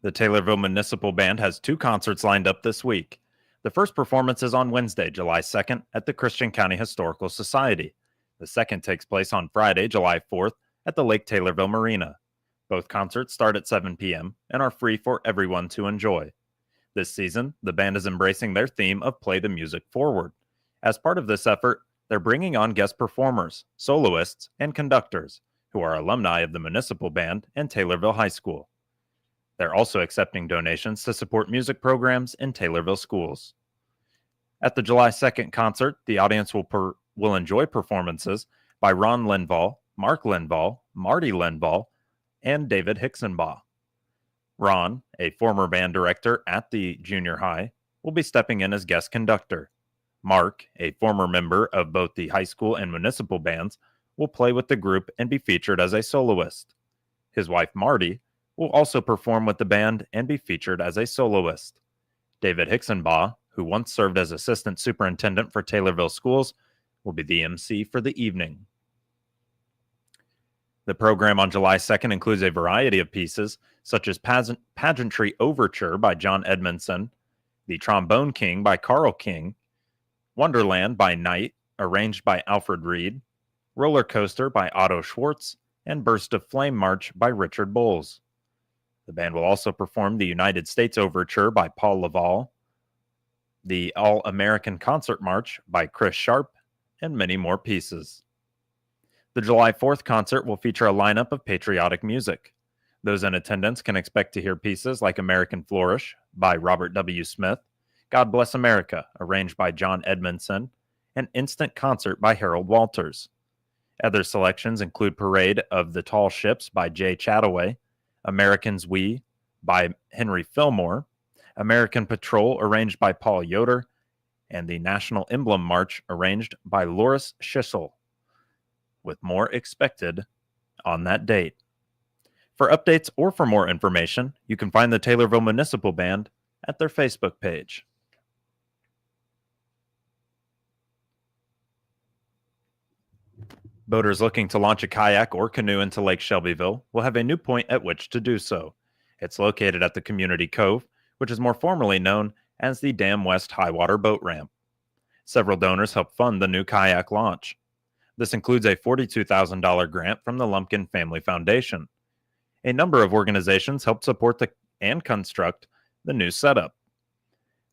The Taylorville Municipal Band has two concerts lined up this week. The first performance is on Wednesday, July 2nd, at the Christian County Historical Society. The second takes place on Friday, July 4th, at the Lake Taylorville Marina. Both concerts start at 7 p.m. and are free for everyone to enjoy. This season, the band is embracing their theme of Play the Music Forward. As part of this effort, they're bringing on guest performers, soloists, and conductors who are alumni of the Municipal Band and Taylorville High School. They're also accepting donations to support music programs in Taylorville schools. At the July 2nd concert, the audience will enjoy performances by Ron Linval, Mark Linval, Marty Linval, and David Hicksonbaugh. Ron, a former band director at the junior high, will be stepping in as guest conductor. Mark, a former member of both the high school and municipal bands, will play with the group and be featured as a soloist. His wife, Marty, will also perform with the band and be featured as a soloist. David Hicksonbaugh, who once served as assistant superintendent for Taylorville schools, will be the MC for the evening. The program on July 2nd includes a variety of pieces, such as Pageantry Overture by John Edmondson, The Trombone King by Carl King, Wonderland by Night, arranged by Alfred Reed, Roller Coaster by Otto Schwartz, and Burst of Flame March by Richard Bowles. The band will also perform the United States Overture by Paul Laval, the All-American Concert March by Chris Sharp, and many more pieces. The July 4th concert will feature a lineup of patriotic music. Those in attendance can expect to hear pieces like American Flourish by Robert W. Smith, God Bless America, arranged by John Edmondson, and Instant Concert by Harold Walters. Other selections include Parade of the Tall Ships by Jay Chataway, Americans We by Henry Fillmore, American Patrol arranged by Paul Yoder, and the National Emblem March arranged by Loris Schissel, with more expected on that date. For updates or for more information, you can find the Taylorville Municipal Band at their Facebook page. Boaters looking to launch a kayak or canoe into Lake Shelbyville will have a new point at which to do so. It's located at the Community Cove, which is more formally known as the Dam West Highwater Boat Ramp. Several donors helped fund the new kayak launch. This includes a $42,000 grant from the Lumpkin Family Foundation. A number of organizations helped support and construct the new setup.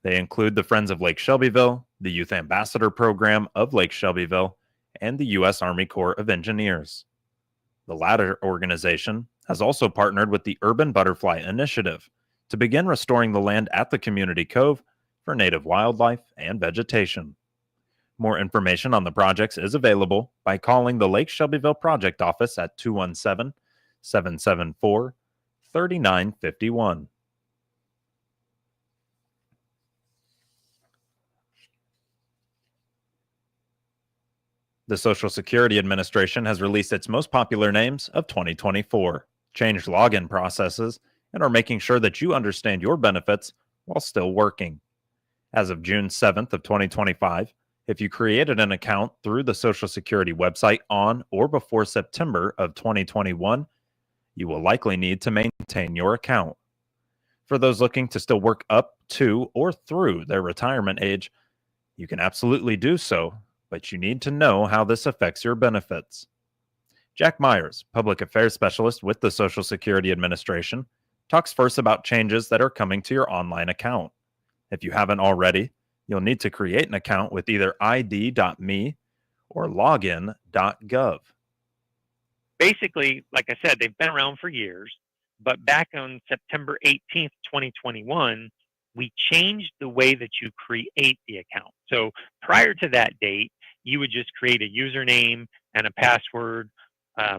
They include the Friends of Lake Shelbyville, the Youth Ambassador Program of Lake Shelbyville, and the U.S. Army Corps of Engineers. The latter organization has also partnered with the Urban Butterfly Initiative to begin restoring the land at the Community Cove for native wildlife and vegetation. More information on the projects is available by calling the Lake Shelbyville Project Office at 217-774-3951. The Social Security Administration has released its most popular names of 2024, changed login processes, and are making sure that you understand your benefits while still working. As of June 7th of 2025, if you created an account through the Social Security website on or before September of 2021, you will likely need to maintain your account. For those looking to still work up to or through their retirement age, you can absolutely do so, but you need to know how this affects your benefits. Jack Myers, Public Affairs Specialist with the Social Security Administration, talks first about changes that are coming to your online account. If you haven't already, you'll need to create an account with either id.me or login.gov. Basically, like I said, they've been around for years, but back on September 18th, 2021, we changed the way that you create the account. So prior to that date, you would just create a username and a password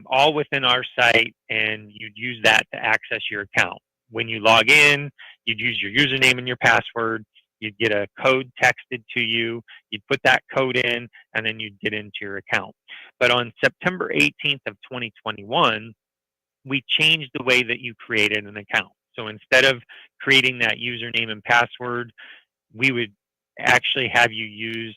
all within our site, and you'd use that to access your account. When you log in, you'd use your username and your password. You'd get a code texted to you. You'd put that code in, and then you'd get into your account. But on September 18th of 2021, we changed the way that you created an account. So instead of creating that username and password, we would actually have you use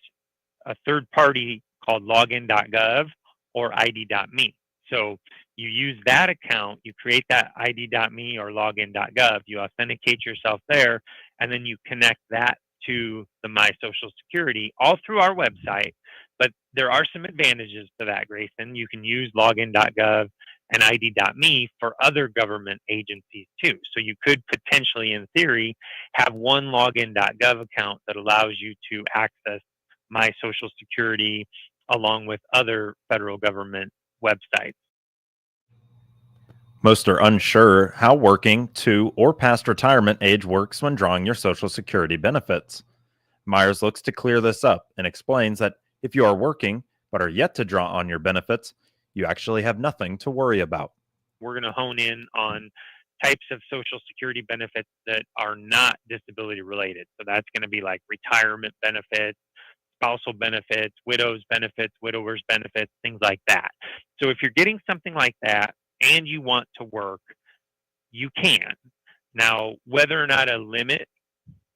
a third party called login.gov or id.me. So You use that account, you create that id.me or login.gov, you authenticate yourself there, and then you connect that to the My Social Security all through our website. But there are some advantages to that, Grayson. You can use login.gov and id.me for other government agencies too. So you could potentially, in theory, have one login.gov account that allows you to access My Social Security along with other federal government websites. Most are unsure how working to or past retirement age works when drawing your Social Security benefits. Myers looks to clear this up and explains that if you are working but are yet to draw on your benefits, you actually have nothing to worry about. We're going to hone in on types of Social Security benefits that are not disability related. So that's going to be like retirement benefits, spousal benefits, widow's benefits, widower's benefits, things like that. So if you're getting something like that and you want to work, you can. Now, whether or not a limit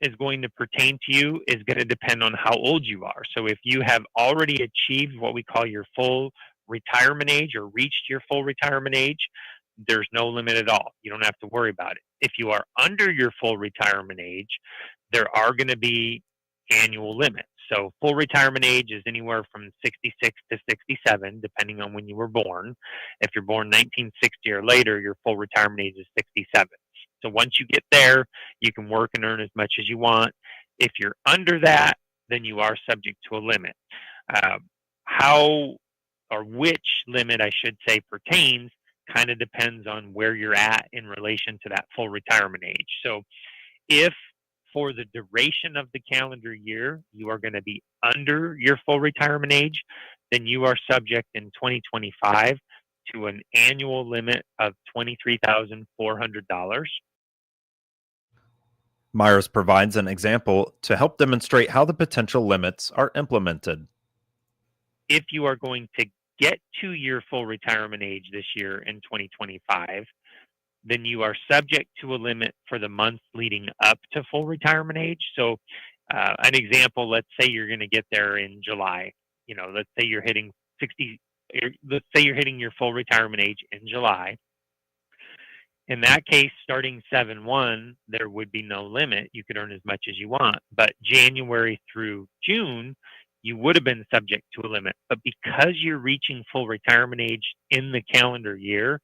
is going to pertain to you is going to depend on how old you are. So if you have already achieved what we call your full retirement age or reached your full retirement age, there's no limit at all. You don't have to worry about it. If you are under your full retirement age, there are going to be annual limits. So full retirement age is anywhere from 66 to 67, depending on when you were born. If you're born 1960 or later, your full retirement age is 67. So once you get there, you can work and earn as much as you want. If you're under that, then you are subject to a limit. How or which limit, I should say, pertains kind of depends on where you're at in relation to that full retirement age. So if for the duration of the calendar year, you are going to be under your full retirement age, then you are subject in 2025 to an annual limit of $23,400. Myers provides an example to help demonstrate how the potential limits are implemented. If you are going to get to your full retirement age this year in 2025, then you are subject to a limit for the months leading up to full retirement age. So, an example, let's say you're going to get there in July. Let's say you're hitting 60. Let's say you're hitting your full retirement age in July. In that case, starting 7/1, there would be no limit. You could earn as much as you want. But January through June, you would have been subject to a limit. But because you're reaching full retirement age in the calendar year,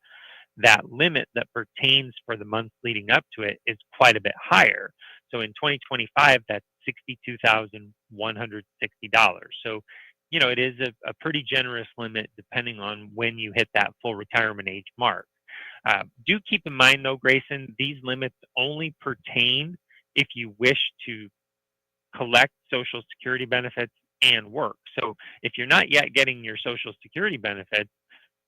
that limit that pertains for the months leading up to it is quite a bit higher. So in 2025, that's $62,160. So, it is a pretty generous limit depending on when you hit that full retirement age mark. Do keep in mind, though, Grayson, these limits only pertain if you wish to collect Social Security benefits and work. So if you're not yet getting your Social Security benefits,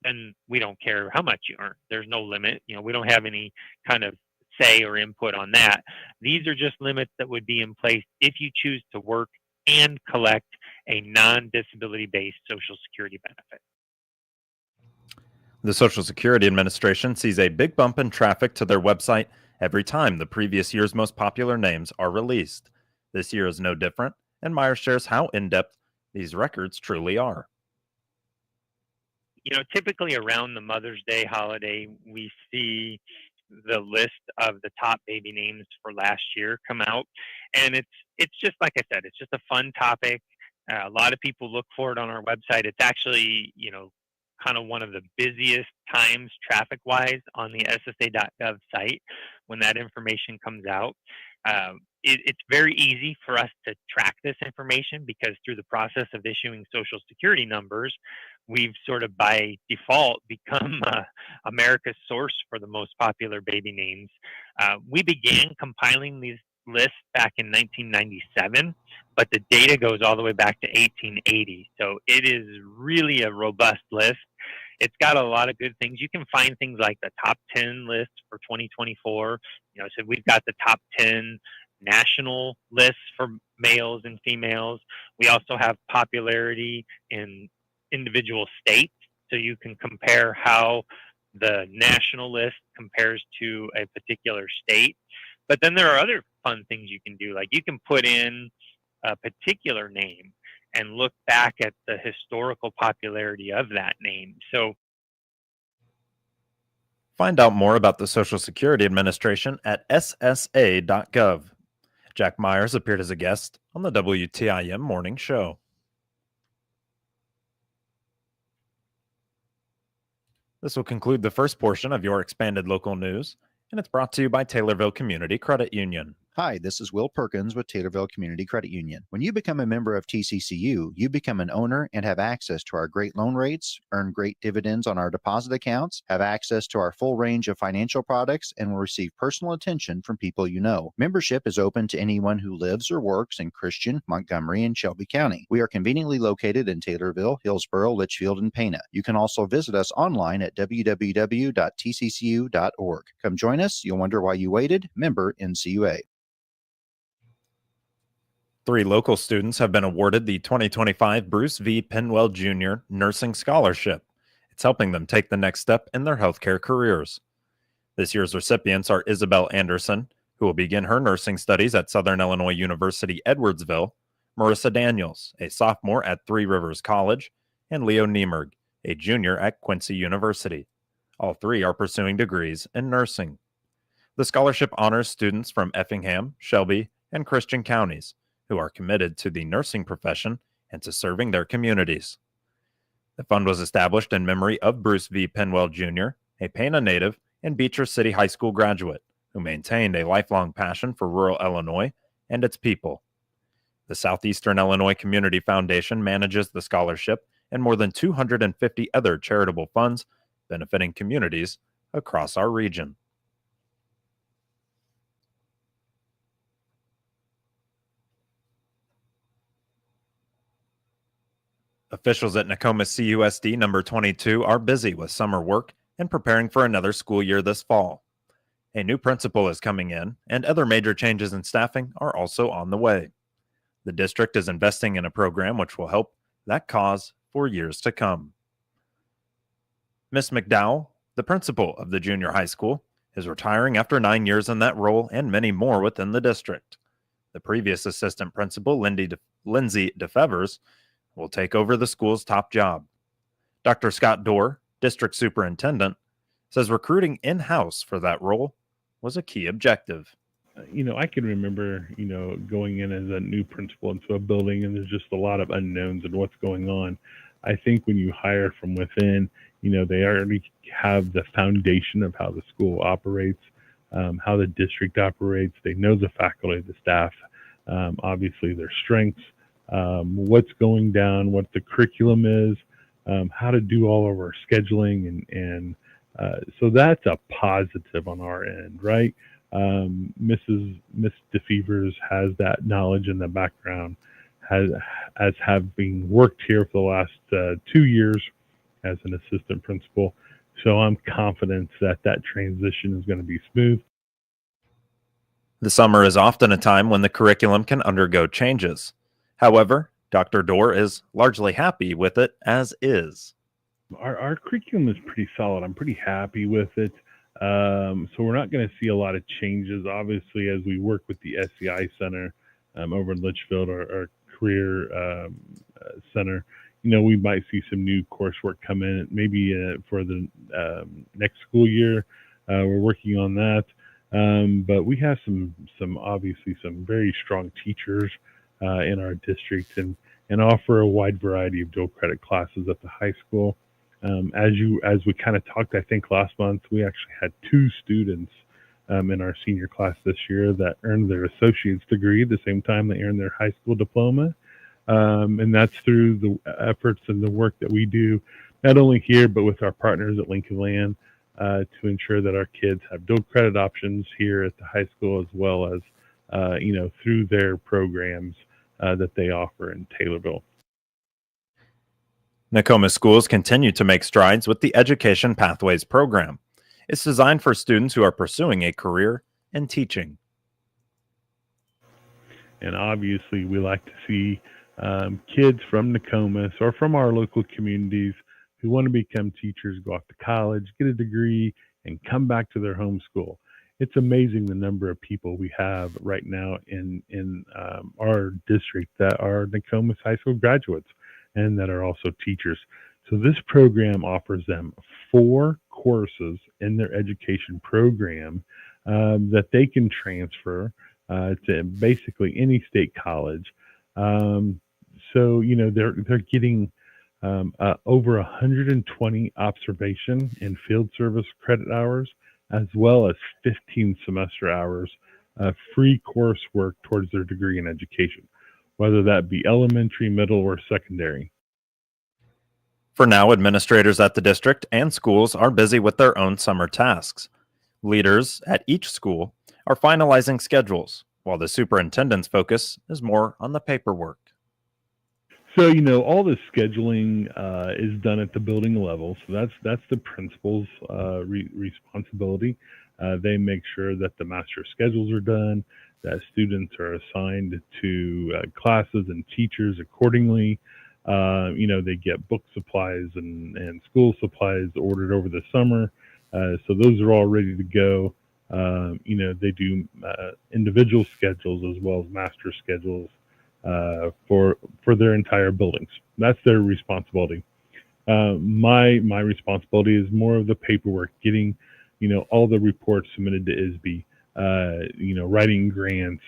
then we don't care how much you earn. There's no limit. We don't have any kind of say or input on that. These are just limits that would be in place if you choose to work and collect a non-disability based Social Security benefit. The Social Security Administration sees a big bump in traffic to their website every time the previous year's most popular names are released. This year is no different, and Myers shares how in-depth these records truly are. Typically around the Mother's Day holiday, we see the list of the top baby names for last year come out, and it's just like I said, it's just a fun topic. A lot of people look for it on our website. It's actually kind of one of the busiest times traffic-wise on the SSA.gov site when that information comes out. It's very easy for us to track this information because through the process of issuing Social Security numbers, we've sort of by default become America's source for the most popular baby names. We began compiling these lists back in 1997, but the data goes all the way back to 1880. So it is really a robust list. It's got a lot of good things. You can find things like the top 10 list for 2024. So we've got the top 10 national lists for males and females. We also have popularity in individual states. So you can compare how the national list compares to a particular state. But then there are other fun things you can do. Like you can put in a particular name and look back at the historical popularity of that name. So Find out more about the Social Security Administration at ssa.gov. Jack Myers appeared as a guest on the WTIM Morning Show. This will conclude the first portion of your expanded local news, and it's brought to you by Taylorville Community Credit Union. Hi, this is Will Perkins with Taylorville Community Credit Union. When you become a member of TCCU, you become an owner and have access to our great loan rates, earn great dividends on our deposit accounts, have access to our full range of financial products, and will receive personal attention from people you know. Membership is open to anyone who lives or works in Christian, Montgomery, and Shelby County. We are conveniently located in Taylorville, Hillsborough, Litchfield, and Pana. You can also visit us online at www.tccu.org. Come join us. You'll wonder why you waited. Member NCUA. 3 local students have been awarded the 2025 Bruce V. Penwell Jr. Nursing Scholarship. It's helping them take the next step in their healthcare careers. This year's recipients are Isabel Anderson, who will begin her nursing studies at Southern Illinois University Edwardsville, Marissa Daniels, a sophomore at Three Rivers College, and Leo Niemerg, a junior at Quincy University. All 3 are pursuing degrees in nursing. The scholarship honors students from Effingham, Shelby, and Christian counties who are committed to the nursing profession and to serving their communities. The fund was established in memory of Bruce V. Penwell Jr., a Pana native and Beecher City High School graduate who maintained a lifelong passion for rural Illinois and its people. The Southeastern Illinois Community Foundation manages the scholarship and more than 250 other charitable funds benefiting communities across our region. Officials at Nokomis CUSD number 22 are busy with summer work and preparing for another school year this fall. A new principal is coming in, and other major changes in staffing are also on the way. The district is investing in a program which will help that cause for years to come. Miss McDowell, the principal of the junior high school, is retiring after 9 years in that role and many more within the district. The previous assistant principal, Lindsay DeFevers, will take over the school's top job. Dr. Scott Dorr, district superintendent, says recruiting in-house for that role was a key objective. I can remember, going in as a new principal into a building and there's just a lot of unknowns and what's going on. I think when you hire from within, they already have the foundation of how the school operates, how the district operates. They know the faculty, the staff, obviously their strengths, what's going down, what the curriculum is, how to do all of our scheduling. And so that's a positive on our end, right? Miss DeFevers has that knowledge in the background, as having worked here for the last 2 years as an assistant principal. So I'm confident that transition is going to be smooth. The summer is often a time when the curriculum can undergo changes. However, Dr. Dorr is largely happy with it as is. Our curriculum is pretty solid. I'm pretty happy with it. So we're not going to see a lot of changes. Obviously, as we work with the SCI Center over in Litchfield, our career center, we might see some new coursework come in, maybe for the next school year. We're working on that. But we have some obviously some very strong teachers in our district and offer a wide variety of dual credit classes at the high school. As we kind of talked, I think last month, we actually had 2 students in our senior class this year that earned their associate's degree at the same time they earned their high school diploma. And that's through the efforts and the work that we do, not only here, but with our partners at Lincoln Land, to ensure that our kids have dual credit options here at the high school, as well as, through their programs that they offer in Taylorville. Nokomis schools continue to make strides with the Education Pathways program. It's designed for students who are pursuing a career in teaching. And obviously, we like to see kids from Nokomis or from our local communities who want to become teachers go off to college, get a degree, and come back to their home school. It's amazing the number of people we have right now in our district that are Nokomis High School graduates and that are also teachers. So this program offers them 4 courses in their education program that they can transfer to basically any state college. So they're getting over 120 observation and field service credit hours, as well as 15 semester hours free coursework towards their degree in education, whether that be elementary, middle, or secondary. For now, administrators at the district and schools are busy with their own summer tasks. Leaders at each school are finalizing schedules, while the superintendent's focus is more on the paperwork. So, all the scheduling is done at the building level. So that's the principal's responsibility. They make sure that the master schedules are done, that students are assigned to classes and teachers accordingly. They get book supplies and school supplies ordered over the summer. So those are all ready to go. They do individual schedules as well as master schedules for their entire buildings. That's their responsibility. My responsibility is more of the paperwork, getting all the reports submitted to ISB, writing grants,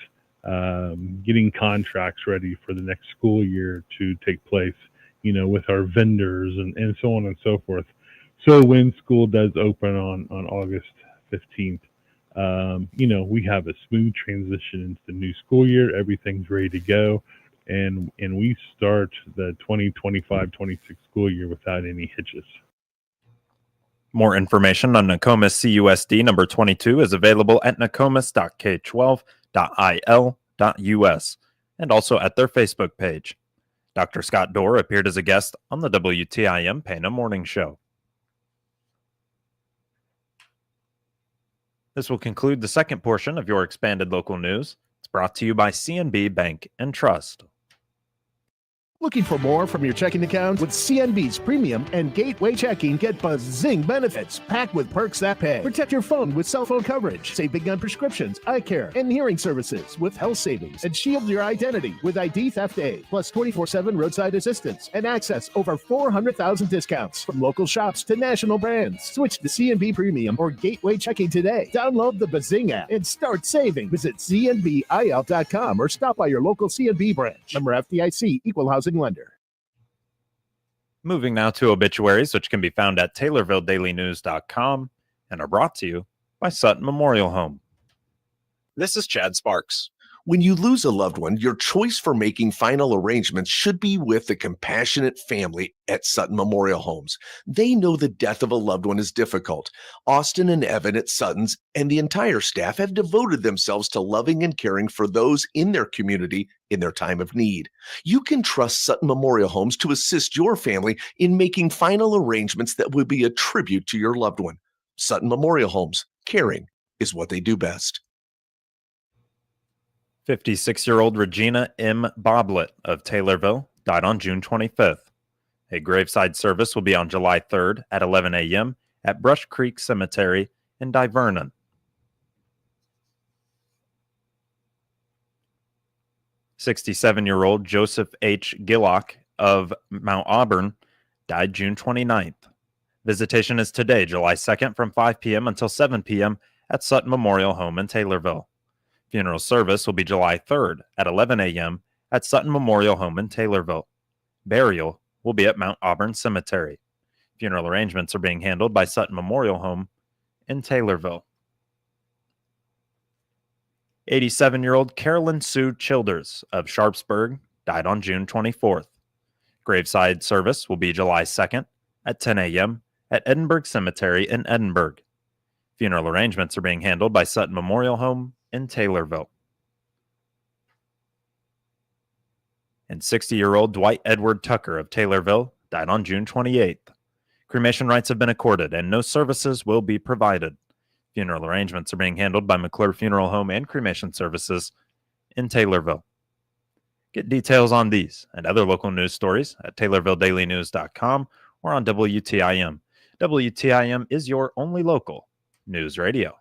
getting contracts ready for the next school year to take place, with our vendors and so on and so forth. So when school does open on August 15th, we have a smooth transition into the new school year. Everything's ready to go. And we start the 2025-26 school year without any hitches. More information on Nokomis CUSD number 22 is available at nokomis.k12.il.us and also at their Facebook page. Dr. Scott Dorr appeared as a guest on the WTIM Pana Morning Show. This will conclude the second portion of your expanded local news. It's brought to you by CNB Bank and Trust. Looking for more from your checking account? With CNB's Premium and Gateway Checking, get buzzing benefits packed with perks that pay. Protect your phone with cell phone coverage. Save big on prescriptions, eye care, and hearing services with health savings. And shield your identity with ID Theft Aid, plus 24/7 roadside assistance and access over 400,000 discounts from local shops to national brands. Switch to CNB Premium or Gateway Checking today. Download the Bazing app and start saving. Visit cnbil.com or stop by your local CNB branch. Member FDIC, Equal Housing Lender. Moving now to obituaries, which can be found at TaylorvilleDailyNews.com and are brought to you by Sutton Memorial Home. This is Chad Sparks. When you lose a loved one, your choice for making final arrangements should be with the compassionate family at Sutton Memorial Homes. They know the death of a loved one is difficult. Austin and Evan at Sutton's and the entire staff have devoted themselves to loving and caring for those in their community in their time of need. You can trust Sutton Memorial Homes to assist your family in making final arrangements that will be a tribute to your loved one. Sutton Memorial Homes, caring is what they do best. 56-year-old Regina M. Boblet of Taylorville died on June 25th. A graveside service will be on July 3rd at 11 a.m. at Brush Creek Cemetery in Divernon. 67-year-old Joseph H. Gillock of Mount Auburn died June 29th. Visitation is today, July 2nd, from 5 p.m. until 7 p.m. at Sutton Memorial Home in Taylorville. Funeral service will be July 3rd at 11 a.m. at Sutton Memorial Home in Taylorville. Burial will be at Mount Auburn Cemetery. Funeral arrangements are being handled by Sutton Memorial Home in Taylorville. 87-year-old Carolyn Sue Childers of Sharpsburg died on June 24th. Graveside service will be July 2nd at 10 a.m. at Edinburgh Cemetery in Edinburgh. Funeral arrangements are being handled by Sutton Memorial Home in Taylorville. And 60-year-old Dwight Edward Tucker of Taylorville died on June 28th. Cremation rights have been accorded and no services will be provided. Funeral arrangements are being handled by McClure Funeral Home and Cremation Services in Taylorville. Get details on these and other local news stories at TaylorvilleDailyNews.com or on WTIM. WTIM is your only local news radio.